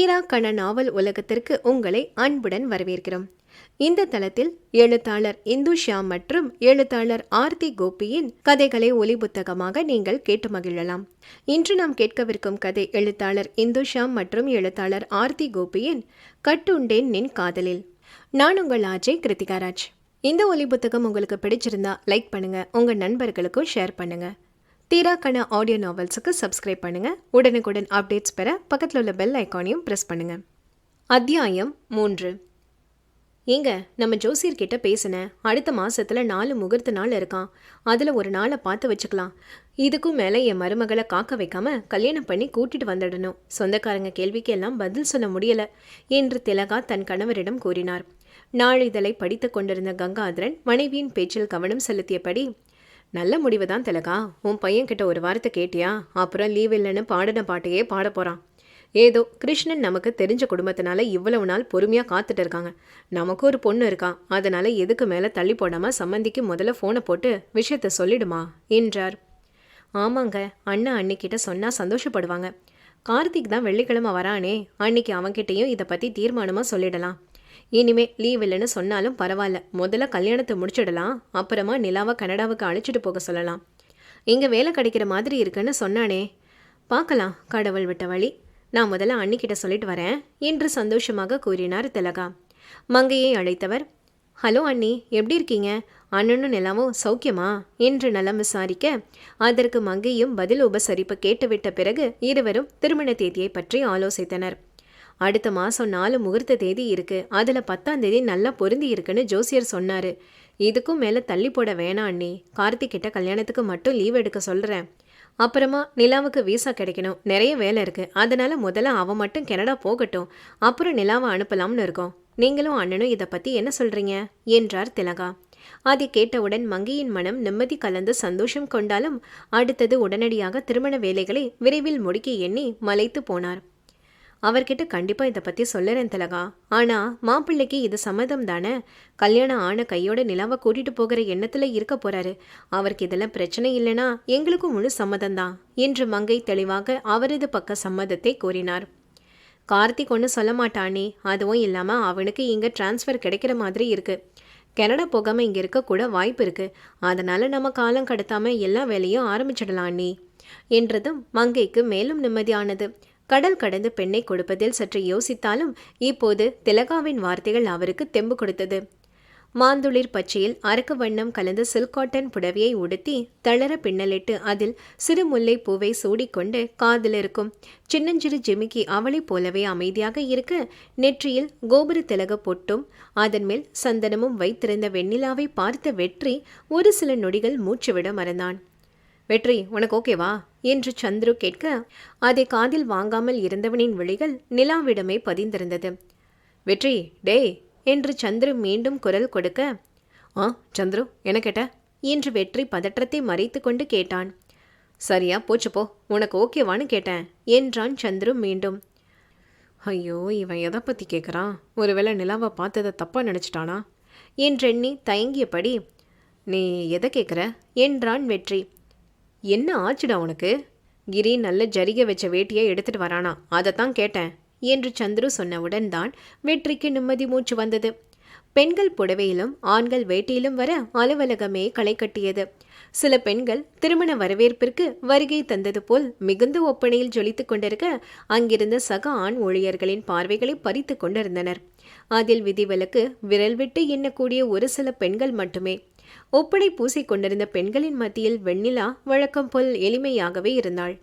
தீரா கண நாவல் உலகத்திற்கு உங்களை அன்புடன் வரவேற்கிறோம். இந்த தளத்தில் எழுத்தாளர் இந்து ஷியாம் மற்றும் எழுத்தாளர் ஆர்த்தி கோபியின் கதைகளை ஒலி புத்தகமாக நீங்கள் கேட்டு மகிழலாம். இன்று நாம் கேட்கவிருக்கும் கதை எழுத்தாளர் இந்து ஷியாம் மற்றும் எழுத்தாளர் ஆர்த்தி கோபியின் கட்டுண்டேன் நின் காதலில். நான் உங்கள் ஆஜய் கிருத்திகாராஜ். இந்த ஒலி புத்தகம் உங்களுக்கு பிடிச்சிருந்தா லைக் பண்ணுங்க, உங்க நண்பர்களுக்கும் ஷேர் பண்ணுங்க. தீரா கண ஆடியோ நாவல்ஸுக்கு சப்ஸ்கிரைப் பண்ணுங்க. உடனுக்குடன் அப்டேட்ஸ் பெற பக்கத்தில் உள்ள பெல் ஐக்கானையும் ப்ரெஸ் பண்ணுங்க. அத்தியாயம் 3. ஏங்க, நம்ம ஜோசியர்கிட்ட பேசினேன். அடுத்த மாசத்துல 4 முகூர்த்த நாள் இருக்கான். அதுல ஒரு நாளை பார்த்து வச்சுக்கலாம். இதுக்கும் மேல என் மருமகளை காக்க வைக்காம கல்யாணம் பண்ணி கூட்டிட்டு வந்துடணும். சொந்தக்காரங்க கேள்விக்கு எல்லாம் பதில் சொல்ல முடியல என்று திலகா தன் கணவரிடம் கூறினார். நாளிதழை படித்து கொண்டிருந்த கங்காதரன் மனைவியின் பேச்சில் கவனம் செலுத்தியபடி, நல்ல முடிவு தான் திலகா. உன் பையன்கிட்ட ஒரு வாரத்தை கேட்டியா? அப்புறம் லீவ் இல்லைன்னு பாடின பாட்டையே பாட போகிறான். ஏதோ கிருஷ்ணன் நமக்கு தெரிஞ்ச குடும்பத்தினால இவ்வளவு நாள் பொறுமையாக காத்துட்டு இருக்காங்க. நமக்கு ஒரு பொண்ணு இருக்கா, அதனால எதுக்கு மேலே தள்ளி போடாமல் சம்மந்திக்கு முதல்ல ஃபோனை போட்டு விஷயத்த சொல்லிடுமா என்றார். ஆமாங்க, அண்ணா அன்னிக்கிட்ட சொன்னால் சந்தோஷப்படுவாங்க. கார்த்திக் தான் வெள்ளிக்கிழமை வரானே, அன்னைக்கு அவன்கிட்டையும் இதை பற்றி தீர்மானமாக சொல்லிடலாம். இனிமே லீவ் இல்லைன்னு சொன்னாலும் பரவாயில்ல, முதல்ல கல்யாணத்தை முடிச்சிடலாம். அப்புறமா நிலாவை கனடாவுக்கு அழைச்சிட்டு போக சொல்லலாம். இங்கே வேலை கிடைக்கிற மாதிரி இருக்குன்னு சொன்னானே, பார்க்கலாம், கடவுள் விட்ட வழி. நான் முதல்ல அன்னிக்கிட்ட சொல்லிட்டு வரேன் என்று சந்தோஷமாக கூறினார் திலகா. மங்கையை அழைத்தவர், ஹலோ அண்ணி, எப்படி இருக்கீங்க? அண்ணனும் நிலாவும் சௌக்கியமா என்று நலம் விசாரிக்க, அதற்கு மங்கையும் பதில் உபசரிப்பு கேட்டுவிட்ட பிறகு இருவரும் திருமண தேதியை பற்றி ஆலோசித்தனர். அடுத்த மாதம் 4 முகூர்த்த தேதி இருக்கு. அதில் 10ஆம் தேதி நல்லா பொருந்தி இருக்குன்னு ஜோசியர் சொன்னார். இதுக்கும் மேலே தள்ளி போட வேணாம் அண்ணி. கார்த்திக்கிட்ட கல்யாணத்துக்கு மட்டும் லீவ் எடுக்க சொல்கிறேன். அப்புறமா நிலாவுக்கு வீசா கிடைக்கணும், நிறைய வேலை இருக்குது. அதனால் முதல்ல அவன் மட்டும் கனடா போகட்டும், அப்புறம் நிலாவை அனுப்பலாம்னு இருக்கோம். நீங்களும் அண்ணனும் இதை பற்றி என்ன சொல்கிறீங்க என்றார் திலகா. அதை கேட்டவுடன் மங்கையின் மனம் நிம்மதி கலந்து சந்தோஷம் கொண்டாலும் அடுத்தது உடனடியாக திருமண வேலைகளை விரைவில் முடிக்க எண்ணி மலைத்து போனார். அவர்கிட்ட கண்டிப்பாக இதை பற்றி சொல்லுறேன் திலகா. ஆனால் மாப்பிள்ளைக்கு இது சம்மதம் தானே? கல்யாணம் ஆன கையோட நிலாவை கூட்டிகிட்டு போகிற எண்ணத்தில் இருக்க போகிறாரு. அவருக்கு இதெல்லாம் பிரச்சனை இல்லைனா எங்களுக்கும் முழு சம்மதம்தான் என்று மங்கை தெளிவாக அவரது பக்க சம்மதத்தை கூறினார். கார்த்திக் ஒன்று சொல்ல மாட்டானே, அதுவும் இல்லாமல் அவனுக்கு இங்கே டிரான்ஸ்ஃபர் கிடைக்கிற மாதிரி இருக்குது. கனடா போகாமல் இங்கே இருக்கக்கூட வாய்ப்பு இருக்குது. அதனால் நம்ம காலம் கடத்தாமல் எல்லா வேலையும் ஆரம்பிச்சிடலாம் அண்ணி என்றதும் மங்கைக்கு மேலும் நிம்மதியானது. கடல் கடந்து பெண்ணை கொடுப்பதில் சற்று யோசித்தாலும் இப்போது திலகாவின் வார்த்தைகள் அவருக்கு தெம்பு கொடுத்தது. மாந்துளிர் பச்சையில் அரக்கு வண்ணம் கலந்த சில்க் காட்டன் புடவையை உடுத்தி தளர பின்னலிட்டு அதில் சிறு முல்லை பூவை சூடிக்கொண்டு காதில் இருக்கும் சின்னஞ்சிறு ஜிமிக்கி அவளை போலவே அமைதியாக இருக்க, நெற்றியில் கோபுர திலக பொட்டும் அதன் மேல் சந்தனமும் வைத்திருந்த வெண்ணிலாவை பார்த்த வெற்றி ஒரு சில நொடிகள் மூச்சுவிட மறந்தான். வெற்றி, உனக்கு ஓகேவா என்று சந்துரு கேட்க, அதை காதில் வாங்காமல் இருந்தவனின் விழிகள் நிலாவிடமே பதிந்திருந்தது. வெற்றி, டேய் என்று சந்துரு மீண்டும் குரல் கொடுக்க, சந்துரு என்ன கேட்ட என்று வெற்றி பதற்றத்தை மறைத்து கொண்டு கேட்டான். சரியா போச்சு போ, உனக்கு ஓகேவான்னு கேட்டேன் என்றான் சந்துரு மீண்டும். ஐயோ, இவன் எதை பற்றி கேட்குறான்? ஒருவேளை நிலாவை பார்த்ததை தப்பாக நினச்சிட்டானா என்றெண்ணி தயங்கியபடி, நீ எதை கேட்குற என்றான் வெற்றி. என்ன ஆச்சுடா உனக்கு? கிரி நல்ல ஜரிகை வச்ச வேட்டியை எடுத்துட்டு வரானா, அதைத்தான் கேட்டேன் என்று சந்துரு சொன்னவுடன் தான் வெற்றிக்கு நிம்மதி மூச்சு வந்தது. பெண்கள் புடவையிலும் ஆண்கள் வேட்டியிலும் வர அலுவலகமே களை கட்டியது. சில பெண்கள் திருமண வரவேற்பிற்கு வருகை தந்தது போல் மிகுந்த ஒப்பனையில் ஜொலித்து கொண்டிருக்க, அங்கிருந்த சக ஆண் ஊழியர்களின் பார்வைகளை பறித்து கொண்டிருந்தனர். அதில் விதிவிலக்கு விரல் விட்டு எண்ணக்கூடிய ஒரு சில பெண்கள் மட்டுமே. ஒப்படை பூசிக்கொண்டிருந்த பெண்களின் மத்தியில் வெண்ணிலா வழக்கம் போல் எளிமையாகவே இருந்தாள்.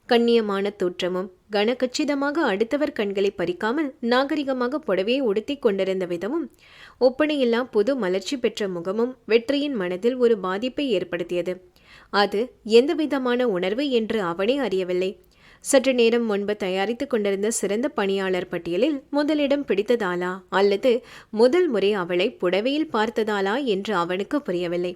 கண்ணியமான தோற்றமும் கனகச்சிதமாக அடுத்தவர் கண்களை பறிக்காமல் நாகரிகமாக புடவையை உடுத்தி கொண்டிருந்த விதமும் ஒப்பனையெல்லாம் புது மலர்ச்சி பெற்ற முகமும் வெற்றியின் மனதில் ஒரு பாதிப்பை ஏற்படுத்தியது. அது எந்த விதமான உணர்வு என்று அவனே அறியவில்லை. சற்று நேரம் முன்பு தயாரித்து கொண்டிருந்த சிறந்த பணியாளர் பட்டியலில் முதலிடம் பிடித்ததாலா அல்லது முதல் முறை அவளை புடவையில் பார்த்ததாலா என்று அவனுக்கு புரியவில்லை.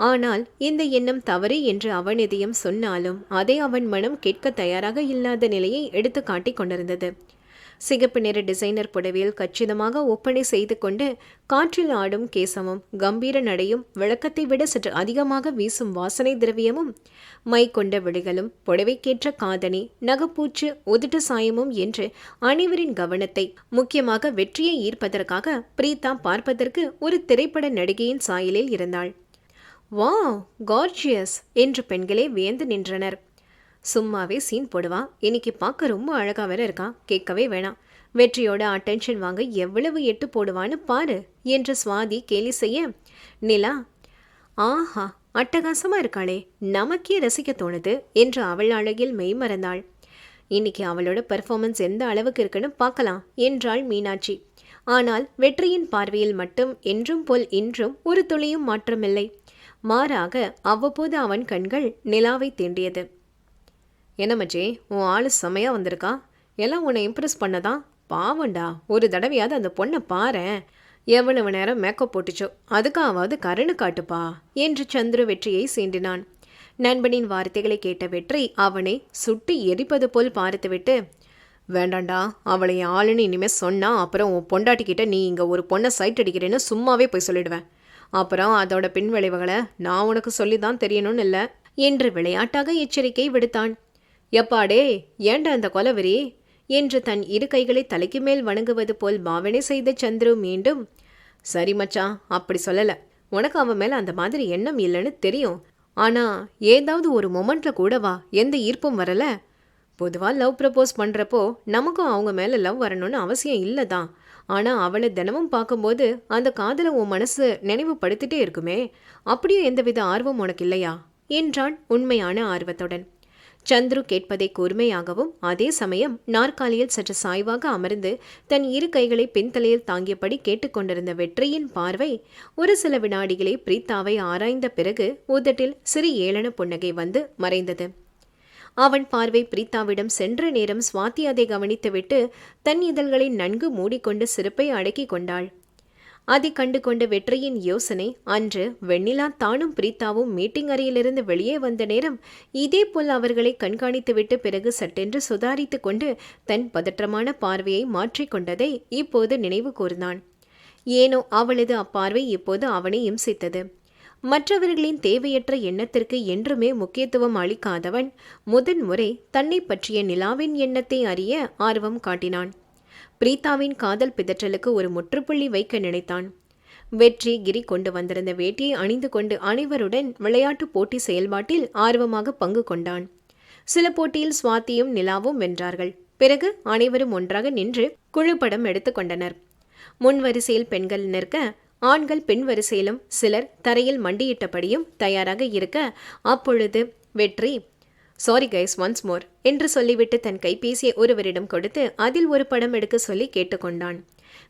ஆனால் இந்த எண்ணம் தவறு என்று அவன் இதயம் சொன்னாலும் அதை அவன் மனம் கேட்க தயாராக இல்லாத நிலையை எடுத்து காட்டிக் கொண்டிருந்தது. சிகப்பு நிற டிசைனர் புடவையில் கச்சிதமாக ஒப்பனை செய்து கொண்டு காற்றில் ஆடும் கேசமும் கம்பீர நடையும் விளக்கத்தை விட சற்று அதிகமாக வீசும் வாசனை திரவியமும் மை கொண்ட விழிகளும் புடவைக்கேற்ற காதணி நகப்பூச்சு உதட்டு சாயமும் என்று அனைவரின் கவனத்தை முக்கியமாக வெற்றியை ஈர்ப்பதற்காக பிரீதா பார்ப்பதற்கு ஒரு திரைப்பட நடிகையின் சாயலில் இருந்தாள். வாவ், கார்ஜியஸ் என்று பெண்களே வியந்து நின்றனர். சும்மாவே சீன் போடுவா, இன்னைக்கு பார்க்க ரொம்ப அழகா வேற இருக்கா, கேட்கவே வேணாம். வெற்றியோட அட்டென்ஷன் வாங்க எவ்வளவு எட்டு போடுவான்னு பாரு என்று சுவாதி கேலி செய்ய, நிலா ஆஹா அட்டகாசமா இருக்காளே, நமக்கே ரசிக்க தோணுது என்று அவள் அழகில் மெய்மறந்தாள். இன்னைக்கு அவளோட பெர்ஃபார்மன்ஸ் எந்த அளவுக்கு இருக்குன்னு பார்க்கலாம் என்றாள் மீனாட்சி. ஆனால் வெற்றியின் பார்வையில் மட்டும் என்றும் போல் இன்றும் ஒரு துளியும் மாற்றமில்லை. மாறாக அவ்வப்போது அவன் கண்கள் நிலாவை தீண்டியது. என்ன மச்சி, உன் ஆளு செமையா வந்திருக்கா, எல்லாம் உன்னை இம்ப்ரெஸ் பண்ணதான். பாவண்டா, ஒரு தடவையாவது அந்த பொண்ணை பாரேன், எவ்வளவு நேரம் மேக்கப் போட்டுச்சோ, அதுக்காவது கருணு காட்டுப்பா என்று சந்துரு வெற்றியை சீண்டினான். நண்பனின் வார்த்தைகளை கேட்ட வெற்றி அவனை சுட்டி எரிப்பது போல் பார்த்துவிட்டு, வேண்டாண்டா, அவளை என் ஆளுன்னு இனிமேல் சொன்னா அப்புறம் உன் பொண்டாட்டிக்கிட்ட நீ இங்கே ஒரு பொண்ணை சைட் அடிக்கிறேன்னு சும்மாவே போய் சொல்லிடுவேன். அப்புறம் அதோட பின்விளைவுகளை நான் உனக்கு சொல்லி தான் தெரியணும்னு இல்லை என்று விளையாட்டாக எச்சரிக்கை விடுத்தான். எப்பாடே, ஏண்டா அந்த கொலவெறி என்று தன் இரு கைகளை தலைக்கு மேல் வணங்குவது போல் பாவனை செய்த சந்துரு மீண்டும், சரி மச்சான், அப்படி சொல்லலை, உனக்கு அவன் மேலே அந்த மாதிரி எண்ணம் இல்லைன்னு தெரியும். ஆனால் ஏதாவது ஒரு மொமெண்ட்ல கூடவா எந்த ஈர்ப்பும் வரல. பொதுவாக லவ் ப்ரப்போஸ் பண்ணுறப்போ நமக்கும் அவங்க மேலே லவ் வரணும்னு அவசியம் இல்லை தான். ஆனால் அவளை தினமும் பார்க்கும்போது அந்த காதலை உன் மனசு நினைவுபடுத்திட்டே இருக்குமே, அப்படியும் எந்தவித ஆர்வம் உனக்கு இல்லையா என்றான் உண்மையான ஆர்வத்துடன். சந்துரு கேட்பதை கூர்மையாகவும் அதே சமயம் நாற்காலியில் சற்று சாய்வாக அமர்ந்து தன் இரு கைகளை பின்தலையில் தாங்கியபடி கேட்டுக்கொண்டிருந்த வெற்றியின் பார்வை ஒரு சில வினாடிகளை பிரீத்தாவை ஆராய்ந்த பிறகு உதட்டில் சிறு ஏளன புன்னகை வந்து மறைந்தது. அவன் பார்வை பிரீத்தாவிடம் சென்ற நேரம் சுவாதி அதை கவனித்துவிட்டு தன் இதழ்களை நன்கு மூடிக்கொண்டு சிரிப்பை அடக்கி கொண்டாள். அதை கண்டு கொண்ட வெற்றியின் யோசனை, அன்று வெண்ணிலா தானும் பிரீத்தாவும் மீட்டிங் அறையிலிருந்து வெளியே வந்த நேரம் இதே போல் அவர்களை கண்காணித்துவிட்டு பிறகு சட்டென்று சுதாரித்து கொண்டு தன் பதற்றமான பார்வையை மாற்றிக்கொண்டதை இப்போது நினைவு கூர்ந்தான். ஏனோ அவளது அப்பார்வை இப்போது அவனை இம்சித்தது. மற்றவர்களின் தேவையற்ற எண்ணத்திற்கு என்றுமே முக்கியத்துவம் அளிக்காதவன் முதன்முறை தன்னை பற்றிய நிலாவின் எண்ணத்தை அறிய ஆர்வம் காட்டினான். பிரீத்தாவின் காதல் பிதற்றலுக்கு ஒரு முற்றுப்புள்ளி வைக்க நினைத்தான். வெற்றி கிரி கொண்டு வந்திருந்த வேட்டியை அணிந்து கொண்டு அனைவருடன் விளையாட்டு போட்டி செயல்பாட்டில் ஆர்வமாக பங்கு கொண்டான். சில போட்டியில் சுவாதியும் நிலாவும் வென்றார்கள். பிறகு அனைவரும் ஒன்றாக நின்று குழுப்படம் எடுத்துக்கொண்டனர். முன்வரிசையில் பெண்கள் நிற்க, ஆண்கள் பின் வரிசையிலும் சிலர் தரையில் மண்டியிட்டபடியும் தயாராக இருக்க, அப்பொழுது வெற்றி சாரி கைஸ், ஒன்ஸ் மோர் என்று சொல்லிவிட்டு தன் கைபேசியை ஒருவரிடம் கொடுத்து அதில் ஒரு படம் எடுக்க சொல்லி கேட்டுக்கொண்டான்.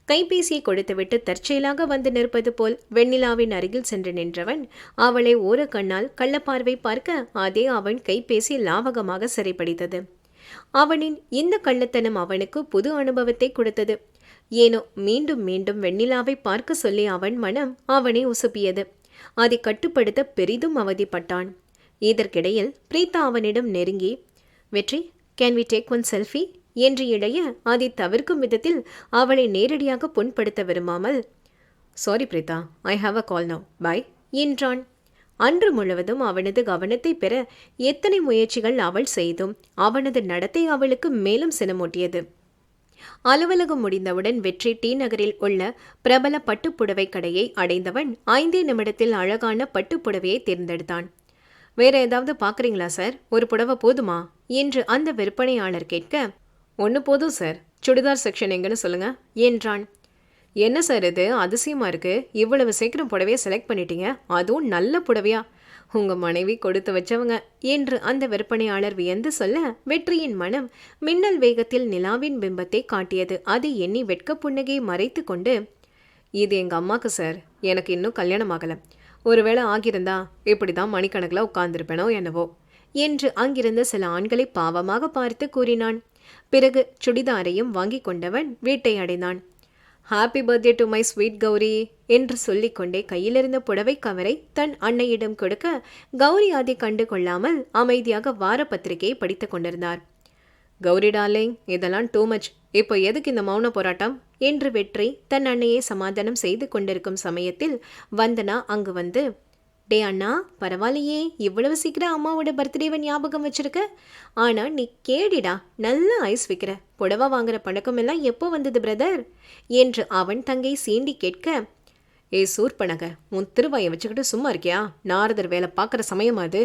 கைபேசியை கொடுத்துவிட்டு தற்செயலாக வந்து நிற்பது போல் வெண்ணிலாவின் அருகில் சென்று நின்றவன் அவளை ஓர கண்ணால் கள்ளப்பார்வை பார்க்க அதே அவன் கைபேசி லாவகமாக சிறைப்பிடித்தது. அவனின் இந்த கள்ளத்தனம் அவனுக்கு புது அனுபவத்தை கொடுத்தது. ஏனோ மீண்டும் மீண்டும் வெண்ணிலாவை பார்க்க சொல்லி அவன் மனம் அவனை உசுப்பியது. அதை கட்டுப்படுத்த பெரிதும் அவதிப்பட்டான். இதற்கிடையில் பிரீத்தா அவனிடம் நெருங்கி, Vetri, can we take one selfie என்று இடைய அதை தவிர்க்கும் விதத்தில் அவளை நேரடியாக புண்படுத்த விரும்பாமல், sorry Preetha, I have a call now, bye என்றான். அன்று முழுவதும் அவனது கவனத்தை பெற எத்தனை முயற்சிகள் அவள் செய்தும் அவனது நடத்தை அவளுக்கு மேலும் சினமூட்டியது. அலுவலகம் முடிந்தவுடன் வெற்றி டி நகரில் உள்ள பிரபல பட்டுப்புடவை கடையை அடைந்தவன் 5 நிமிடத்தில் அழகான பட்டுப்புடவையை தேர்ந்தெடுத்தான். வேற ஏதாவது பார்க்குறீங்களா சார், ஒரு புடவை போதுமா என்று அந்த விற்பனையாளர் கேட்க, ஒன்று போதும் சார், சுடிதார் செக்ஷன் எங்கன்னு சொல்லுங்க என்றான். என்ன சார் இது அதிசயமா இருக்கு, இவ்வளவு சீக்கிரம் புடவையை செலக்ட் பண்ணிட்டீங்க, அதுவும் நல்ல புடவையா, உங்க மனைவி கொடுத்து வச்சவங்க என்று அந்த விற்பனையாளர் வியந்து சொல்ல, வெற்றியின் மனம் மின்னல் வேகத்தில் நிலாவின் பிம்பத்தை காட்டியது. அதை எண்ணி வெட்க புன்னகையை மறைத்து கொண்டு, இது எங்க அம்மாக்கு சார், எனக்கு இன்னும் கல்யாணம் ஆகல, ஒருவேளை ஆகியிருந்தா இப்படிதான் மணிக்கணக்கில் உட்கார்ந்திருப்பேனோ என்னவோ என்று அங்கிருந்த சில ஆண்களை பாவமாக பார்த்து கூறினான். பிறகு சுடிதாரையும் வாங்கி கொண்டவன் வீட்டை அடைந்தான். Happy birthday to my sweet Gowri என்று சொல்லிக்கொண்டே கையிலிருந்த புடவை கவரை தன் அன்னையிடம் கொடுக்க, கௌரி அதை கண்டு கொள்ளாமல் அமைதியாக வார பத்திரிகையை படித்து கொண்டிருந்தார். கௌரி டார்லிங், இதெல்லாம் டூ மச். இப்போ எதுக்கு இந்த மௌன போராட்டம் என்று வெற்றி தன் அன்னையை சமாதானம் செய்து கொண்டிருக்கும் சமயத்தில் வந்தனா அங்கு வந்து, டே அண்ணா, பரவாயில்லையே, இவ்வளவு சீக்கிரம் அம்மாவோட பர்த்டேவை ஞாபகம் வச்சிருக்க. ஆனா நீ கேடிடா, நல்ல ஐஸ் விற்கிற. புடவை வாங்குற பழக்கம் எல்லாம் எப்போ வந்தது பிரதர் என்று அவன் தங்கை சீண்டி கேட்க, ஏ சூர்பனக, உன் திருவாயை வச்சுக்கிட்டு சும்மா இருக்கியா? நாரதர் வேலை பார்க்குற சமயமா அது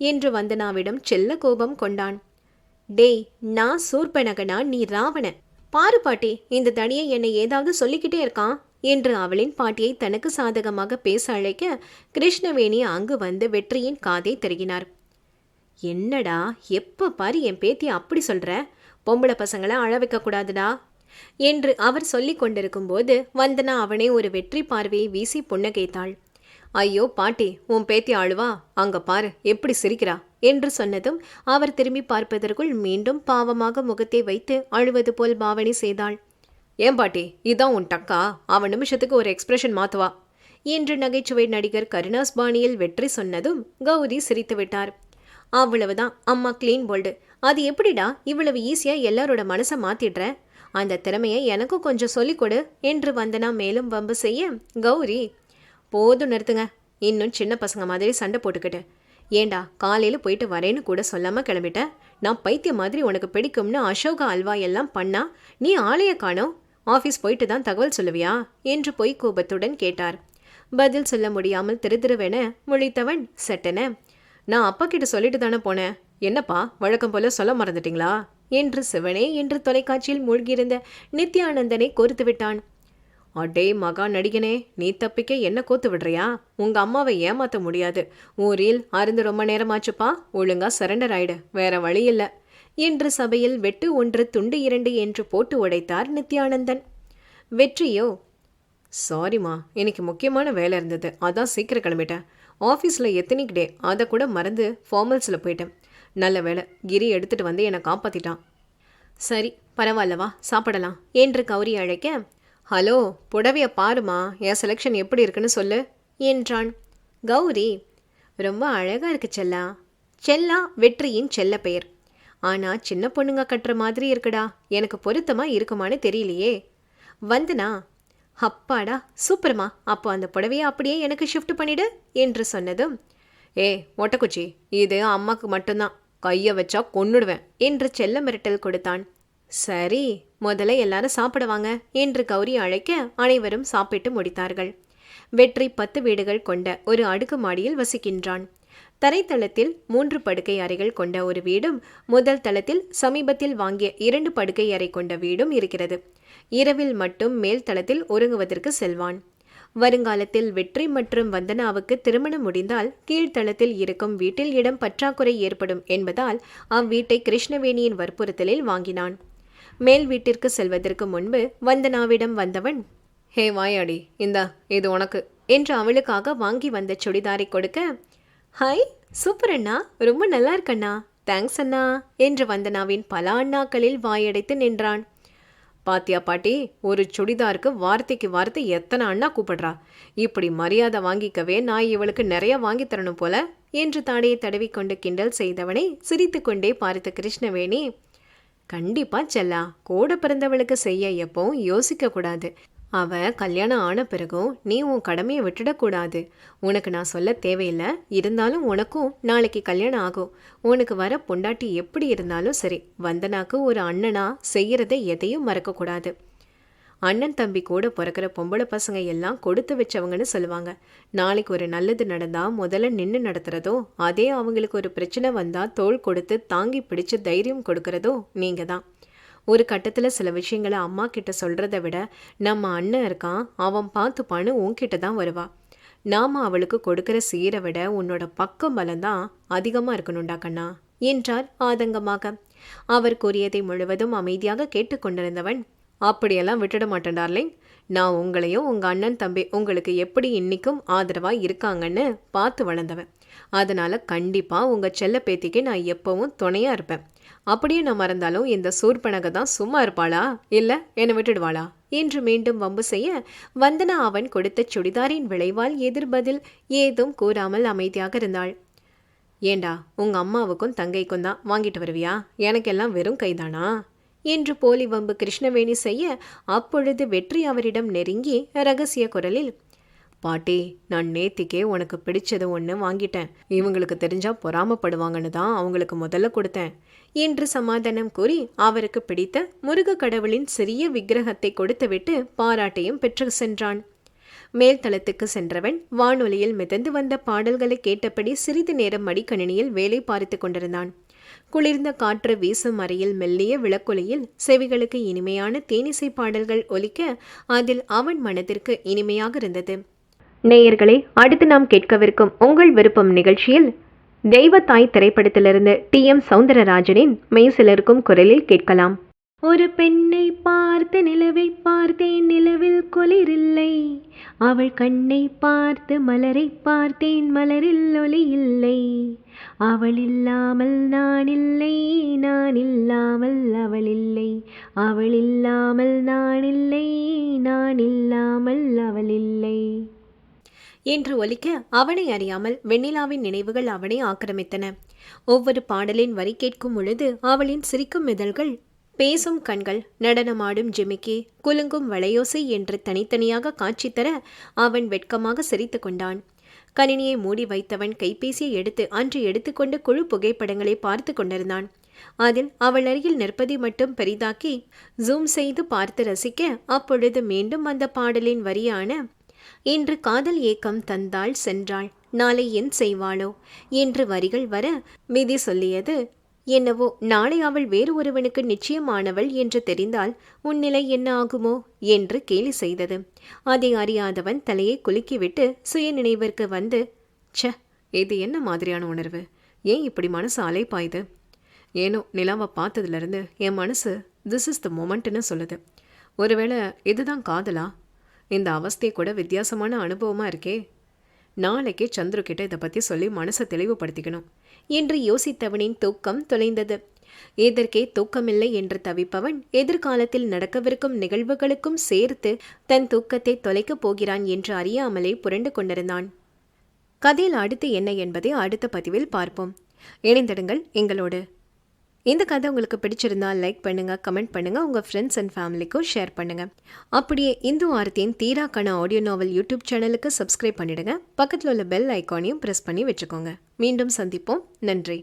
என்று வந்தனாவிடம் செல்ல கோபம் கொண்டான். டேய், நான் சூர்பனகனா, நீ ராவண. பாரு பாட்டி, இந்த தனியை என்னை ஏதாவது சொல்லிக்கிட்டே இருக்கான் என்று அவளின் பாட்டியை தனக்கு சாதகமாக பேச அழைக்க கிருஷ்ணவேணி அங்கு வந்து வெற்றியின் காதை திருகினார். என்னடா, எப்போ பாரு என் பேத்தியை அப்படி சொல்ற? பொம்பளை பசங்களை அழ வைக்க கூடாதுடா என்று அவர் சொல்லி கொண்டிருக்கும் போது வந்தனா அவனே ஒரு வெற்றி பார்வையை வீசி புன்னகைத்தாள். ஐயோ பாட்டி, உன் பேத்தி அழுவா, அங்க பாரு எப்படி சிரிக்கிறா என்று சொன்னதும் அவர் திரும்பி பார்ப்பதற்குள் மீண்டும் பாவமாக முகத்தை வைத்து அழுவது போல் பாவனை செய்தாள். ஏன் பாட்டி, இதான் உன் டக்கா? அவன் நிமிஷத்துக்கு ஒரு எக்ஸ்பிரஷன் மாத்துவா என்று நகைச்சுவை நடிகர் கருணாஸ் பாணியில் வெற்றி சொன்னதும் கௌரி சிரித்து விட்டார். அவ்வளவுதான் அம்மா, கிளீன் போல்டு. அது எப்படிடா இவ்வளவு ஈஸியா எல்லாரோட மனசை மாத்திடுற? அந்த திறமையை எனக்கும் கொஞ்சம் சொல்லிக் கொடு என்று வந்தனா மேலும் வம்பு செய்ய, கௌரி, போதும் நிறுத்துங்க, இன்னும் சின்ன பசங்க மாதிரி சண்டை போட்டுக்கிட்டு. ஏண்டா, காலையில் போயிட்டு வரேன்னு கூட சொல்லாமல் கிளம்பிட்ட. நான் பைத்தியம் மாதிரி உனக்கு பிடிக்கும்னு அசோகா அல்வா எல்லாம் பண்ணா நீ ஆளைய காணோம். ஆஃபீஸ் போயிட்டு தான் தகவல் சொல்லுவியா என்று பொய் கோபத்துடன் கேட்டார். பதில் சொல்ல முடியாமல் திருதிருவென முழித்தவன் சட்டென, நான் அப்பா கிட்ட சொல்லிட்டு தானே போனேன். என்னப்பா, வழக்கம் போல சொல்ல மறந்துட்டீங்களா என்று சிவனே என்று தொலைக்காட்சியில் மூழ்கியிருந்த நித்யானந்தனை கோர்த்து விட்டான். அடே மகா நடிகனே, நீ தப்பிக்க என்ன கோத்து விடுறியா? உங்க அம்மாவை ஏமாத்த முடியாது. ஊரில் அருந்து ரொம்ப நேரமாச்சுப்பா, ஒழுங்கா சரண்டர் ஆயிடு, வேற வழி இல்லை என்று சபையில் வெட்டு 1 துண்டு 2 என்று போட்டு உடைத்தார் நித்யானந்தன். வெற்றியோ, சாரிம்மா, இன்னைக்கு முக்கியமான வேலை இருந்தது, அதான் சீக்கிரம் கிளம்பிட்டேன். ஆஃபீஸில் எத்தனிக் டே, அதை கூட மறந்து ஃபார்மல்ஸில் போயிட்டேன். நல்ல வேலை, கிரி எடுத்துட்டு வந்து என்னை காப்பாத்திட்டான். சரி, பரவாயில்லவா, சாப்பிடலாம் என்று கௌரி அழைக்க, ஹலோ, புடவைய பாருமா, என் செலெக்ஷன் எப்படி இருக்குன்னு சொல்லு என்றான். கௌரி, ரொம்ப அழகா இருக்கு செல்லா. செல்லா வெற்றியின் செல்ல பெயர். ஆனா சின்ன பொண்ணுங்க கட்டுற மாதிரி இருக்குடா, எனக்கு பொருத்தமா இருக்குமான்னு தெரியலையே. வந்தனா, அப்பாடா சூப்பர்மா, அப்போ அந்த புடவையை அப்படியே எனக்கு ஷிஃப்ட் பண்ணிடு என்று சொன்னதும், ஏ மொட்டைக்குச்சி, இது அம்மாக்கு மட்டும்தான், கையை வச்சா கொன்னுடுவேன் என்று செல்ல மிரட்டல் கொடுத்தான். சரி, முதல்ல எல்லாரும் சாப்பிடுவாங்க என்று கௌரி அழைக்க அனைவரும் சாப்பிட்டு முடித்தார்கள். வெற்றி 10 வீடுகள் கொண்ட ஒரு அடுக்குமாடியில் வசிக்கின்றான். தரைத்தளத்தில் 3 படுக்கை அறைகள் கொண்ட ஒரு வீடும், முதல் தளத்தில் சமீபத்தில் வாங்கிய 2 படுக்கை அறை கொண்ட வீடும் இருக்கிறது. இரவில் மட்டும் மேல் தளத்தில் உறங்குவதற்கு செல்வான். வருங்காலத்தில் வெற்றி மற்றும் வந்தனாவுக்கு திருமணம் முடிந்தால் கீழ்த்தளத்தில் இருக்கும் வீட்டில் இடம் பற்றாக்குறை ஏற்படும் என்பதால் அவ்வீட்டை கிருஷ்ணவேணியின் வற்புறுத்தலில் வாங்கினான். மேல் வீட்டிற்கு செல்வதற்கு முன்பு வந்தனாவிடம் வந்தவன், ஹே வாயாடி, இந்தா இது உனக்கு என்று அவளுக்காக வாங்கி வந்த சுடிதாரை கொடுக்க, ஹாய் சூப்பர் அண்ணா, ரொம்ப நல்லா இருக்கண்ணா, தேங்க்ஸ் அண்ணா என்று வந்தனாவின் பல அண்ணாக்களில் வாயடைத்து நின்றான். பாத்தியா பாட்டி, ஒரு சுடிதாருக்கு வார்த்தைக்கு வார்த்தை எத்தனை அண்ணா கூப்பிடுறா. இப்படி மரியாதை வாங்கிக்கவே நான் இவளுக்கு நிறைய வாங்கி தரணும் போல என்று தாடையை தடவிக்கொண்டு கிண்டல் செய்தவனை சிரித்து கொண்டே பார்த்த கிருஷ்ணவேணி, கண்டிப்பா செல்லா, கூட பிறந்தவளுக்கு செய்ய எப்பவும் யோசிக்க கூடாது. அவ கல்யாணம் ஆன பிறகும் நீ உன் கடமையை விட்டுடக்கூடாது. உனக்கு நான் சொல்ல தேவையில்லை, இருந்தாலும் உனக்கும் நாளைக்கு கல்யாணம் ஆகும். உனக்கு வர பொண்டாட்டி எப்படி இருந்தாலும் சரி, வந்தனாக்கு ஒரு அண்ணனா செய்யறதை எதையும் மறக்கக்கூடாது. அண்ணன் தம்பி கூட பிறக்கிற பொம்பளை பசங்க எல்லாம் கொடுத்து வச்சவங்கன்னு சொல்லுவாங்க. நாளைக்கு ஒரு நல்லது நடந்தா முதல்ல நின்று நடத்துறதோ, அதே அவங்களுக்கு ஒரு பிரச்சனை வந்தா தோள் கொடுத்து தாங்கி பிடிச்சு தைரியம் கொடுக்கறதோ நீங்க தான். ஒரு கட்டத்தில் சில விஷயங்களை அம்மா கிட்ட சொல்றதை விட நம்ம அண்ணன் இருக்கான், அவன் பார்த்துப்பான்னு உன்கிட்ட தான் வருவா. நாம அவளுக்கு கொடுக்கிற சீரை விட உன்னோட பக்கம் பலம்தான் அதிகமாக இருக்கணும்டா கண்ணா என்றார் ஆதங்கமாக. அவர் கூறியதை முழுவதும் அமைதியாக கேட்டுக்கொண்டிருந்தவன், அப்படியெல்லாம் விட்டுட மாட்டேன் டார்லிங். நான் உங்களையும் உங்கள் அண்ணன் தம்பி உங்களுக்கு எப்படி இன்னைக்கும் ஆதரவாக இருக்காங்கன்னு பார்த்து வளர்ந்தவன். அதனால் கண்டிப்பாக உங்கள் செல்ல பேத்திக்கு நான் எப்பவும் துணையாக இருப்பேன். அப்படியே நான் மறந்தாலும் இந்த சூர்பனக தான் சும்மா இருப்பாளா, இல்லை என்னை விட்டுடுவாளா என்று மீண்டும் வம்பு செய்ய, வந்தனா அவன் கொடுத்த சுடிதாரின் விளைவால் எதிர்பதில் ஏதும் கூறாமல் அமைதியாக இருந்தாள். ஏண்டா உங்க அம்மாவுக்கும் தங்கைக்கும் தான் வாங்கிட்டு வருவியா, எனக்கெல்லாம் வெறும் கைதானா என்று போலி வம்பு கிருஷ்ணவேணி செய்ய, அப்பொழுது வெற்றி அவரிடம் நெருங்கி ரகசிய குரலில், பாட்டி, நான் நேத்திக்கே உனக்கு பிடிச்சது ஒன்று வாங்கிட்டேன், இவங்களுக்கு தெரிஞ்சா பொறாமப்படுவாங்கன்னு தான் அவங்களுக்கு முதல்ல கொடுத்தேன் என்று சமாதானம் கூறி அவருக்கு பிடித்த முருக கடவுளின் சிறிய விக்கிரகத்தை கொடுத்துவிட்டு பாராட்டையும் பெற்று சென்றான். மேல்தளத்துக்கு சென்றவன் வானொலியில் மிதந்து வந்த பாடல்களை கேட்டபடி சிறிது நேரம் மடிக்கணினியில் வேலை பார்த்து கொண்டிருந்தான். குளிர்ந்த காற்று வீசும் அறையில் மெல்லிய விளக்கொலியில் செவிகளுக்கு இனிமையான தேனிசை பாடல்கள் ஒலிக்க அதில் அவன் மனதிற்கு இனிமையாக இருந்தது. நேயர்களே, அடுத்து நாம் கேட்கவிருக்கும் உங்கள் விருப்பம் நிகழ்ச்சியில் தெய்வத்தாய் திரைப்படத்திலிருந்து TM சௌந்தரராஜனின் மெய்சிலிருக்கும் குரலில் கேட்கலாம். ஒரு பெண்ணை பார்த்து நிலவை பார்த்தேன், நிலவில் குளிரில்லை. அவள் கண்ணை பார்த்து மலரை பார்த்தேன், மலரில் ஒளி இல்லை. அவள் இல்லாமல் நான் இல்லை, நான் இல்லாமல் அவள் இல்லை. அவள் இல்லாமல் நான் இல்லை, நான் இல்லாமல் அவள் இல்லை என்று ஒலிக்க அவனை அறியாமல் வெண்ணிலாவின் நினைவுகள் அவனை ஆக்கிரமித்தன. ஒவ்வொரு பாடலின் வரி கேட்கும் பொழுது அவளின் சிரிக்கும் இதழ்கள், பேசும் கண்கள், நடனமாடும் ஜிமிக்கி, குலுங்கும் வளையோசை என்று தனித்தனியாக காட்சி தர அவன் வெட்கமாக சிரித்து கொண்டான். கணினியை மூடி வைத்தவன் கைபேசியை எடுத்து அன்று எடுத்துக்கொண்டு குழு புகைப்படங்களை பார்த்து கொண்டிருந்தான். அதில் அவள் அருகில் நிற்பதை மட்டும் பெரிதாக்கி ஜூம் செய்து பார்த்து ரசிக்க, அப்பொழுது மீண்டும் அந்த பாடலின் வரியான, இன்று காதல் ஏக்கம் தந்தாள் சென்றாள், நாளை என் செய்வாளோ என்று வரிகள் வர விதி சொல்லியது, என்னவோ நாளை அவள் வேறு ஒருவனுக்கு நிச்சயமானவள் என்று தெரிந்தால் உன் நிலை என்ன ஆகுமோ என்று கேலி செய்தது. அதை அறியாதவன் தலையை குலுக்கிவிட்டு சுய நினைவிற்கு வந்து, ச்ச, இது என்ன மாதிரியான உணர்வு, ஏன் இப்படி மனசு அலைப்பாயுது? ஏனோ நிலாவை பார்த்ததுலேருந்து என் மனசு திஸ் இஸ் த மொமெண்ட்னு சொல்லுது. ஒருவேளை இதுதான் காதலா? இந்த அவஸ்தை கூட வித்தியாசமான அனுபவமாக இருக்கே. நாளைக்கே சந்துருக்கிட்ட இதை பற்றி சொல்லி மனசை தெளிவுபடுத்திக்கணும் என்று யோசித்தவனின் தூக்கம் தொலைந்தது. இதற்கே தூக்கமில்லை என்று தவிப்பவன் எதிர்காலத்தில் நடக்கவிருக்கும் நிகழ்வுகளுக்கும் சேர்த்து தன் தூக்கத்தை தொலைக்கப் போகிறான் என்று அறியாமலே புரண்டு கொண்டிருந்தான். கதையில் அடுத்து என்ன என்பதை அடுத்த பதிவில் பார்ப்போம். இணைந்திடுங்கள் எங்களோடு. இந்த கதை உங்களுக்கு பிடிச்சிருந்தா லைக் பண்ணுங்கள், கமெண்ட் பண்ணுங்கள், உங்கள் ஃப்ரெண்ட்ஸ் அண்ட் ஃபேமிலிக்கும் ஷேர் பண்ணுங்கள். அப்படியே இந்து ஆர்த்தியின் தீராக்கண ஆடியோ நாவல் யூடியூப் சேனலுக்கு சப்ஸ்கிரைப் பண்ணிடுங்க. பக்கத்தில் உள்ள பெல் ஐக்கானையும் ப்ரெஸ் பண்ணி வச்சுக்கோங்க. மீண்டும் சந்திப்போம். நன்றி.